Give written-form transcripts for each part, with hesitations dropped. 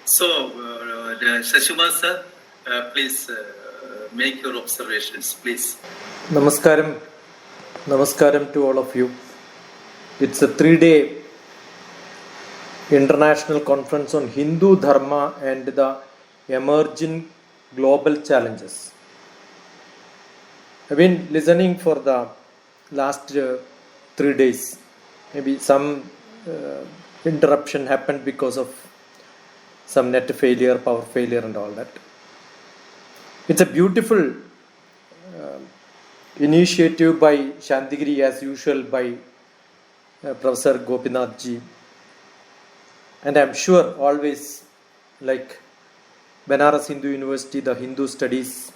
So, Shashima sir, please make your observations, please. Namaskaram. Namaskaram to all of you. It's a 3-day international conference on Hindu Dharma and the emerging global challenges. I've been listening for the last 3 days. Maybe some interruption happened because of some net failure, power failure and all that. It's a beautiful initiative by Shantigiri, as usual, by Professor Gopinath ji. And I'm sure always, like Banaras Hindu University, the Hindu Studies,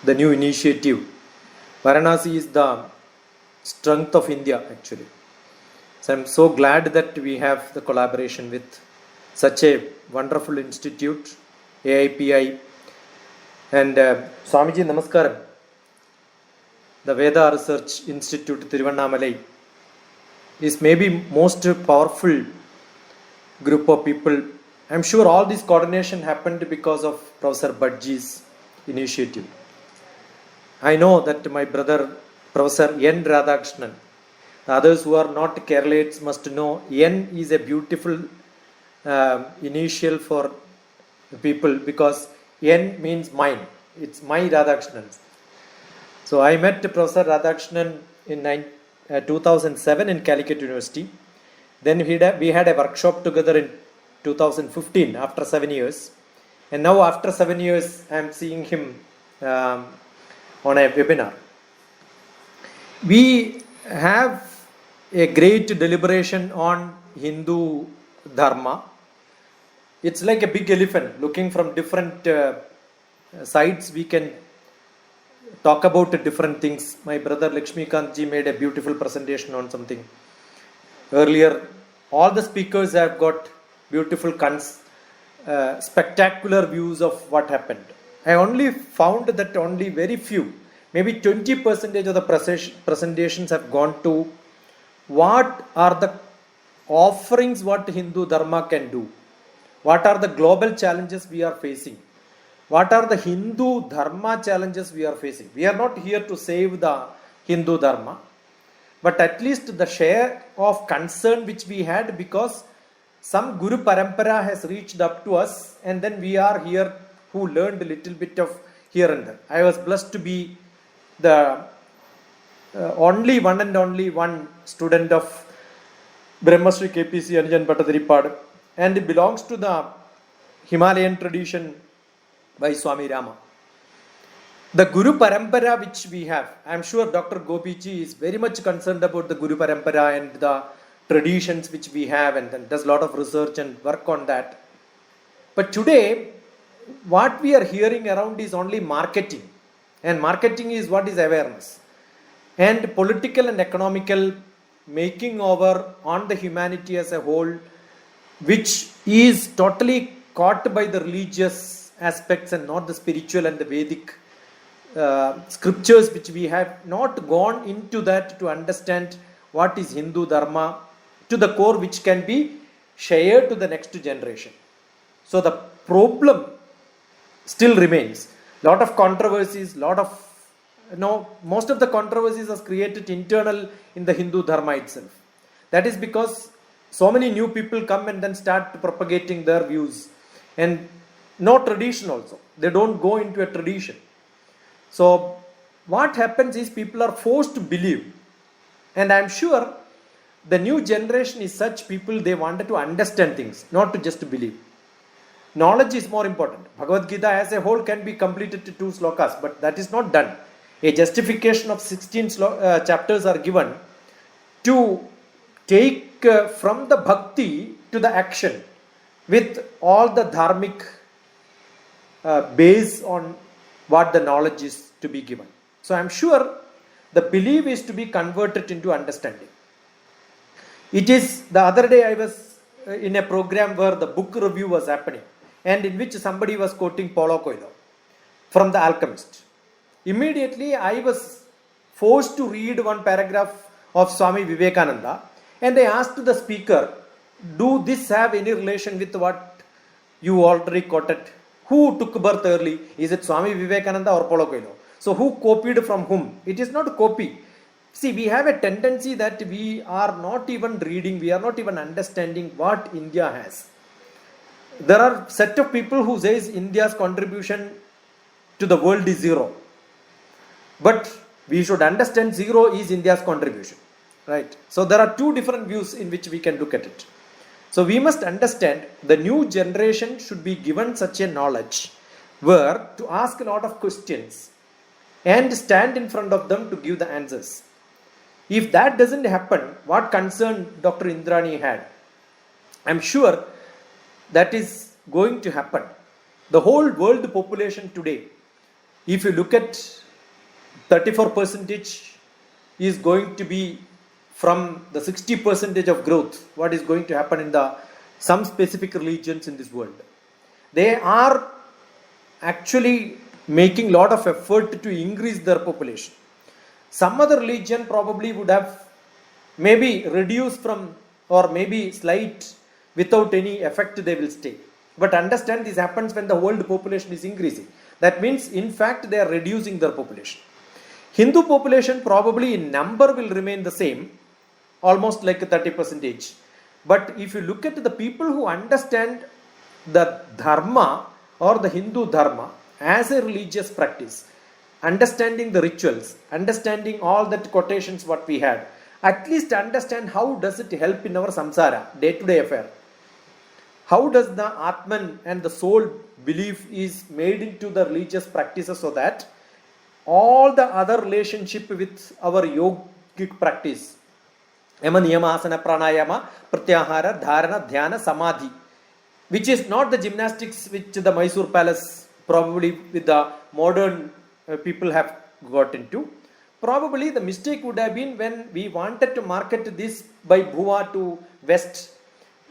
the new initiative, Varanasi is the strength of India actually. So I'm so glad that we have the collaboration with such a wonderful institute, AIPI. And Swamiji Namaskaram, the Veda Research Institute Tiruvannamalai is maybe most powerful group of people. I'm sure all this coordination happened because of Professor Bhadji's initiative. I know that my brother Professor N. Radhakrishnan, the others who are not Keralates must know N is a beautiful initial for people because N means mine. It's my Radhakrishnan. So I met Professor Radhakrishnan in 2007 in Calicut University. Then we had a workshop together in 2015 after 7 years. And now after 7 years, I am seeing him on a webinar. We have a great deliberation on Hindu Dharma. It's like a big elephant looking from different sides. We can talk about different things. My brother Lakshmikant ji made a beautiful presentation on something. Earlier, all the speakers have got beautiful, spectacular views of what happened. I only found that only very few, maybe 20% of the presentations have gone to what are the offerings what Hindu Dharma can do. What are the global challenges we are facing? What are the Hindu Dharma challenges we are facing? We are not here to save the Hindu Dharma, but at least the share of concern which we had because some Guru Parampara has reached up to us and then we are here who learned a little bit of here and there. I was blessed to be the only one student of Brahmasri KPC Anjan Bhattadaripad, and it belongs to the Himalayan tradition by Swami Rama. The Guru Parampara which we have, I am sure Dr. Gopiji is very much concerned about the Guru Parampara and the traditions which we have and does a lot of research and work on that. But today, what we are hearing around is only marketing. And marketing is what is awareness. And political and economical making over on the humanity as a whole, which is totally caught by the religious aspects and not the spiritual and the Vedic scriptures, which we have not gone into that to understand what is Hindu Dharma to the core, which can be shared to the next generation. So the problem still remains. Lot of controversies, most of the controversies are created internal in the Hindu Dharma itself. That is because so many new people come and then start propagating their views. And no tradition also. They don't go into a tradition. So what happens is people are forced to believe. And I'm sure the new generation is such people, they wanted to understand things, not to just believe. Knowledge is more important. Bhagavad Gita as a whole can be completed to 2 slokas, but that is not done. A justification of 16 chapters are given to take from the bhakti to the action with all the dharmic base on what the knowledge is to be given. So I'm sure the belief is to be converted into understanding. It is, the other day I was in a program where the book review was happening and in which somebody was quoting Paulo Coelho from The Alchemist. Immediately I was forced to read one paragraph of Swami Vivekananda and I asked the speaker, do this have any relation with what you already quoted. Who took birth early? Is it Swami Vivekananda or Paulo Coelho? So who copied from whom? It is not a copy. See, we have a tendency that we are not even reading, we are not even understanding what India has. There are set of people who says India's contribution to the world is zero. But we should understand zero is India's contribution. Right? So there are two different views in which we can look at it. So we must understand the new generation should be given such a knowledge where to ask a lot of questions and stand in front of them to give the answers. If that doesn't happen, what concern Dr. Indrani had, I'm sure that is going to happen. The whole world population today, if you look at 34% is going to be from the 60% of growth, what is going to happen in some specific religions in this world. They are actually making a lot of effort to increase their population. Some other religion probably would have maybe reduced from, or maybe slight, without any effect they will stay. But understand this happens when the world population is increasing. That means in fact they are reducing their population. Hindu population probably in number will remain the same, almost like 30%. But if you look at the people who understand the Dharma or the Hindu Dharma as a religious practice, understanding the rituals, understanding all that quotations what we had, at least understand how does it help in our samsara, day-to-day affair. How does the Atman and the soul belief is made into the religious practices so that all the other relationship with our yogic practice, yama, niyama, asana, pranayama, pratyahara, dharana, dhyana, samadhi, which is not the gymnastics which the Mysore Palace probably with the modern people have got into. Probably the mistake would have been when we wanted to market this by Bhuva to West.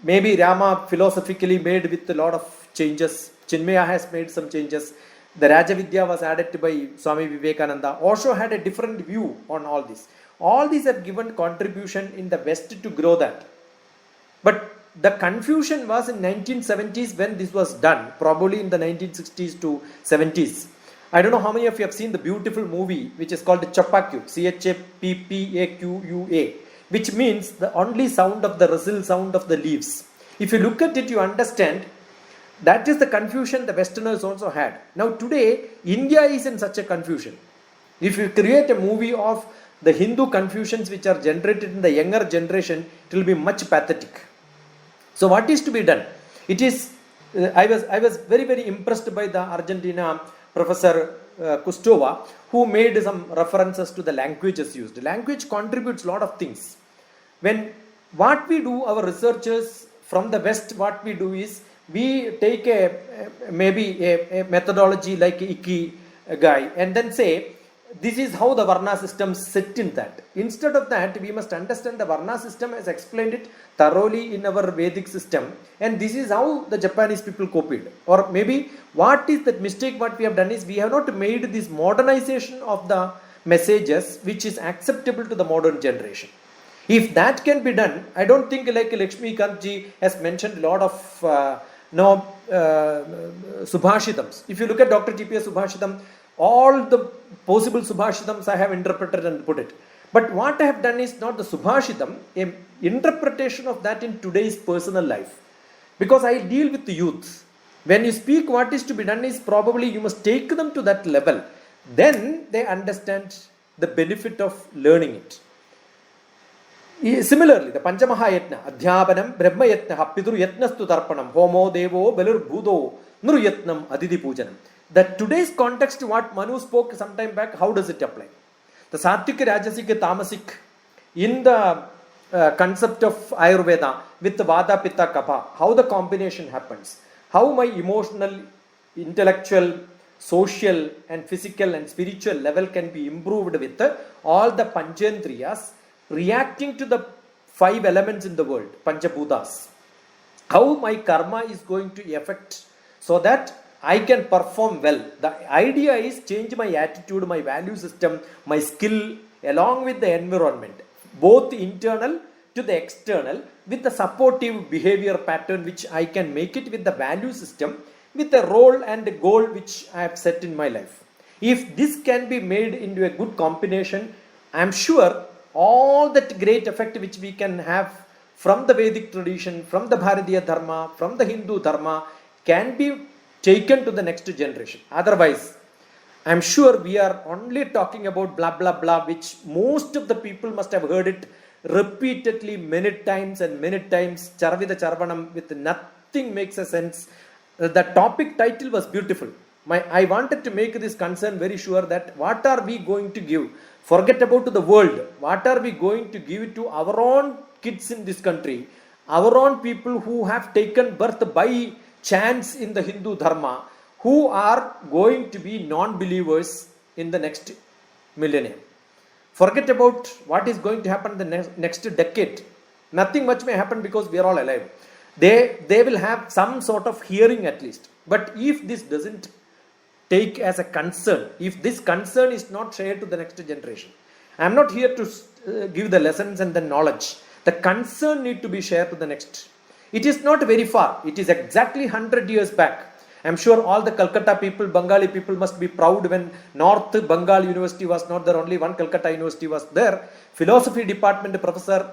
Maybe Rama philosophically made with a lot of changes. Chinmaya has made some changes. The Rajavidya was added by Swami Vivekananda. Osho had a different view on all this. All these have given contribution in the West to grow that. But the confusion was in 1970s when this was done. Probably in the 1960s to 70s. I don't know how many of you have seen the beautiful movie which is called Chappaku, Chappaqa, which means the only sound of the rustle sound of the leaves. If you look at it, you understand that is the confusion the Westerners also had. Now today, India is in such a confusion. If you create a movie of the Hindu confusions which are generated in the younger generation, it will be much pathetic. So what is to be done? It is, I was very, very impressed by the Argentina Professor Kustova, who made some references to the languages used. Language contributes a lot of things. When what we do, our researchers from the West, what we do is we take maybe a methodology like Ikigai and then say this is how the Varna system sit in that. Instead of that, we must understand the Varna system has explained it thoroughly in our Vedic system, and this is how the Japanese people copied. Or maybe what is that mistake what we have done is we have not made this modernization of the messages which is acceptable to the modern generation. If that can be done, I don't think like Lakshmi Kantji has mentioned a lot of Subhashitams. If you look at DrTPS Subhashitam, all the possible Subhashitams I have interpreted and put it. But what I have done is not the Subhashitam, an interpretation of that in today's personal life. Because I deal with the youth. When you speak, what is to be done is probably you must take them to that level. Then they understand the benefit of learning it. Similarly, the Panchamaha Adhyapanam, Brahma Yatna, Pidur Yatnastu Tarpanam, Homo Devo, Belur Bhudo, Nur Yatnam, Aditi Pujanam. That today's context, what Manu spoke some time back, how does it apply? The Sattvic, Rajasic, Tamasic, in the concept of Ayurveda, with the Vada, Pitta, Kapha, how the combination happens, how my emotional, intellectual, social and physical and spiritual level can be improved with all the Panchendriyas, reacting to the 5 elements in the world, Panchabhutas. How my karma is going to affect so that I can perform well. The idea is change my attitude, my value system, my skill along with the environment. Both internal to the external with the supportive behavior pattern which I can make it with the value system, with the role and the goal which I have set in my life. If this can be made into a good combination, I am sure all that great effect which we can have from the Vedic tradition, from the Bharatiya Dharma, from the Hindu Dharma can be taken to the next generation. Otherwise, I am sure we are only talking about blah blah blah, which most of the people must have heard it repeatedly many times and many times. Charvida Charvanam with nothing makes a sense. The topic title was beautiful. I wanted to make this concern very sure that what are we going to give? Forget about the world. What are we going to give to our own kids in this country? Our own people who have taken birth by chance in the Hindu Dharma, who are going to be non-believers in the next millennium. Forget about what is going to happen in the next decade. Nothing much may happen because we are all alive. They will have some sort of hearing at least. But if this doesn't take as a concern, if this concern is not shared to the next generation, I am not here to give the lessons and the knowledge. The concern need to be shared to the next. It is not very far. It is exactly 100 years back. I am sure all the Calcutta people, Bengali people must be proud when North Bengal University was not there, only one Calcutta University was there. Philosophy department professor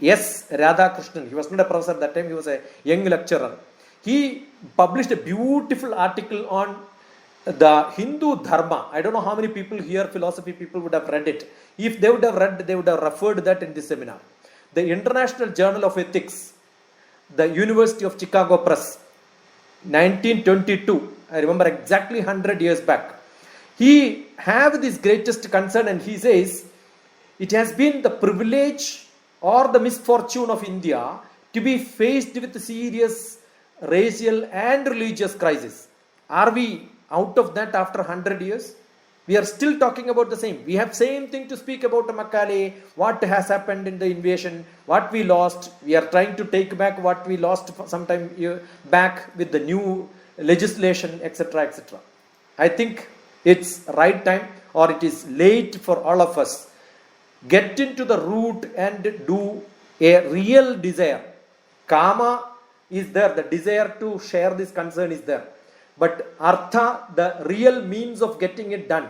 S. Radhakrishnan, he was not a professor at that time, he was a young lecturer. He published a beautiful article on the Hindu Dharma. I don't know how many people here, philosophy people, would have read it. If they would have read, they would have referred that in this seminar. The International Journal of Ethics, the University of Chicago Press, 1922, I remember exactly 100 years back. He have this greatest concern and he says, it has been the privilege or the misfortune of India to be faced with serious racial and religious crisis. Are we out of that after 100 years? We are still talking about the same. We have same thing to speak about Makkale, what has happened in the invasion, what we lost. We are trying to take back what we lost some time back with the new legislation, etc., etc. I think it's right time, or it is late for all of us. Get into the root and do a real desire. Kama is there, the desire to share this concern is there. But artha, the real means of getting it done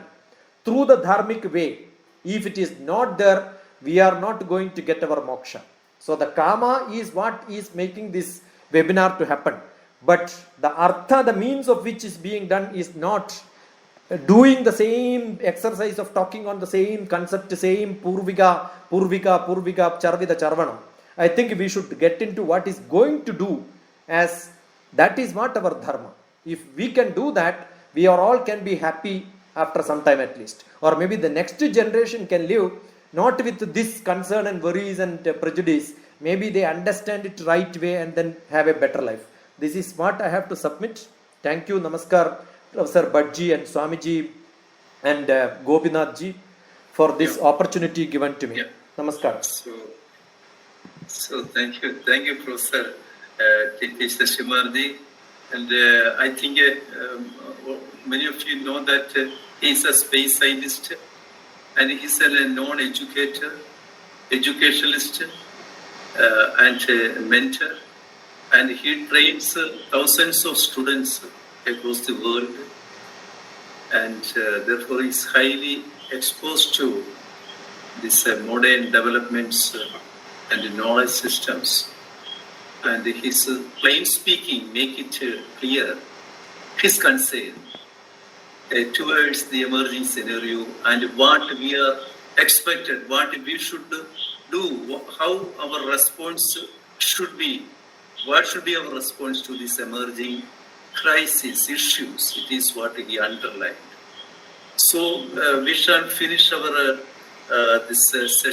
through the dharmic way, if it is not there, we are not going to get our moksha. So the kama is what is making this webinar to happen. But the artha, the means of which is being done, is not doing the same exercise of talking on the same concept, same purvika, charvida charvanam. I think we should get into what is going to do, as that is what our dharma. If we can do that, we are all can be happy after some time at least. Or maybe the next generation can live not with this concern and worries and prejudice. Maybe they understand it right way and then have a better life. This is what I have to submit. Thank you, Namaskar, Professor Bhadji and Swamiji and Gopinathji for this opportunity given to me. Yeah. Namaskar. So thank you, Professor TPS Shimardi. And I think many of you know that he is a space scientist and he is a non-educator, educationalist and a mentor. And he trains thousands of students across the world. And therefore he is highly exposed to these modern developments and knowledge systems. And his plain speaking make it clear his concern towards the emerging scenario and what we are expected, what we should do, how our response should be, what should be our response to this emerging crisis issues. It is what he underlined. So we shall finish our this session.